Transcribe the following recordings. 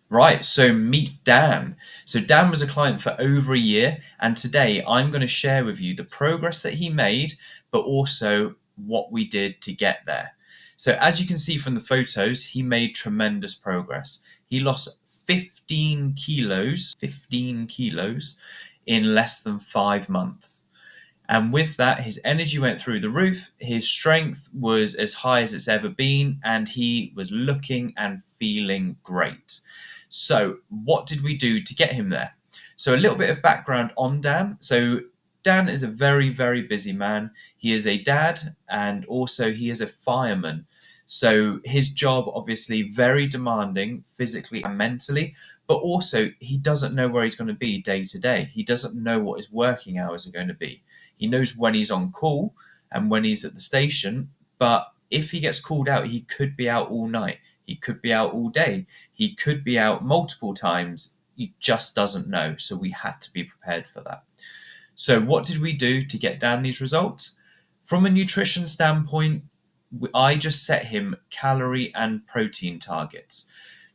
Right, so meet Dan. So Dan was a client for over a year, and today I'm going to share with you the progress that he made, but also what we did to get there. So as you can see from the photos, he made tremendous progress. He lost 15 kilos in less than 5 months. And with that, his energy went through the roof, his strength was as high as it's ever been, and he was looking and feeling great. So, what did we do to get him there? So, a little bit of background on Dan. So, Dan is a very, very busy man. He is a dad and also he is a fireman. So, his job obviously very demanding physically and mentally, but also he doesn't know where he's going to be day to day. He doesn't know what his working hours are going to be. He knows when he's on call and when he's at the station, but if he gets called out, he could be out all night. He could be out all day. He could be out multiple times. He just doesn't know. So we had to be prepared for that. So what did we do to get down these results? From a nutrition standpoint, I just set him calorie and protein targets.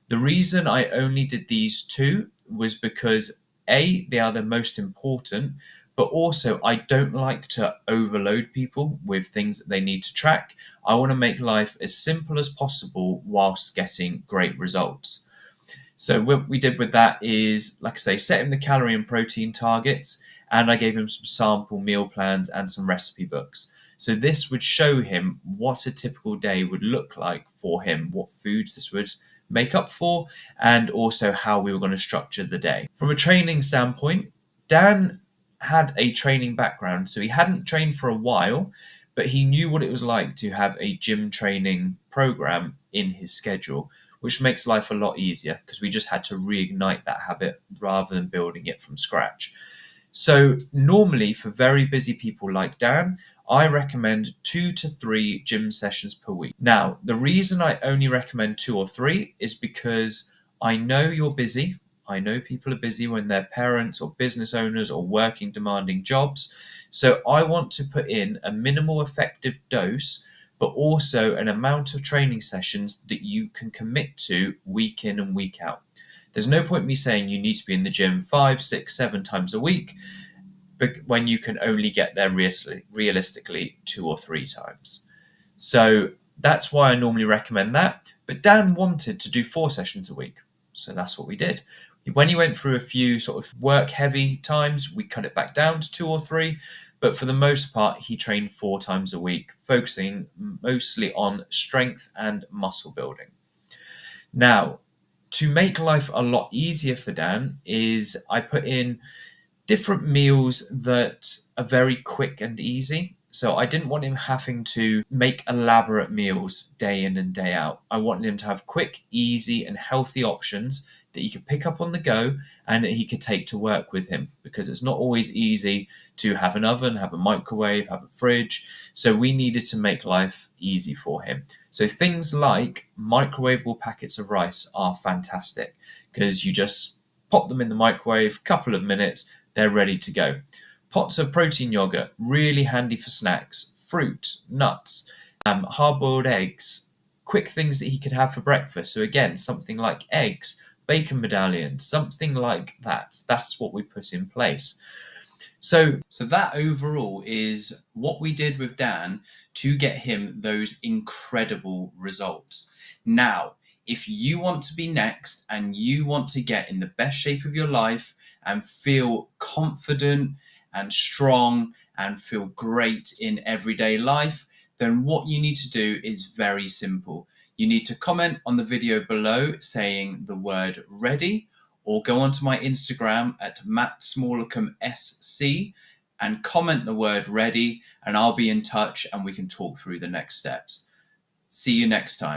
The reason I only did these two was because A, they are the most important, but also I don't like to overload people with things that they need to track. I want to make life as simple as possible whilst getting great results. So what we did with that is, like I say, set him the calorie and protein targets, and I gave him some sample meal plans and some recipe books. So this would show him what a typical day would look like for him, what foods this would make up for, and also how we were going to structure the day. From a training standpoint, Dan had a training background, so he hadn't trained for a while, but he knew what it was like to have a gym training program in his schedule, which makes life a lot easier because we just had to reignite that habit rather than building it from scratch. So normally for very busy people like Dan, I recommend 2 to 3 gym sessions per week. Now, the reason I only recommend 2 or 3 is because I know you're busy. I know people are busy when they're parents or business owners or working demanding jobs. So I want to put in a minimal effective dose, but also an amount of training sessions that you can commit to week in and week out. There's no point me saying you need to be in the gym 5, 6, 7 times a week, but when you can only get there realistically 2 or 3 times. So that's why I normally recommend that. But Dan wanted to do 4 sessions a week. So that's what we did. When he went through a few sort of work heavy times, we cut it back down to 2 or 3. But for the most part, he trained 4 times a week, focusing mostly on strength and muscle building. Now, to make life a lot easier for Dan is I put in different meals that are very quick and easy. So I didn't want him having to make elaborate meals day in and day out. I wanted him to have quick, easy, and healthy options that he could pick up on the go and that he could take to work with him, because it's not always easy to have an oven, have a microwave, have a fridge. So we needed to make life easy for him. So things like microwavable packets of rice are fantastic because you just pop them in the microwave, couple of minutes, they're ready to go. Pots of protein yogurt, really handy for snacks, fruit, nuts, hard-boiled eggs, quick things that he could have for breakfast. So again, something like eggs, bacon medallions, something like that. That's what we put in place. So that overall is what we did with Dan to get him those incredible results. Now, if you want to be next and you want to get in the best shape of your life and feel confident and strong and feel great in everyday life, then what you need to do is very simple. You need to comment on the video below saying the word ready, or go onto my Instagram at mattsmallacombe.sc and comment the word ready, and I'll be in touch and we can talk through the next steps. See you next time.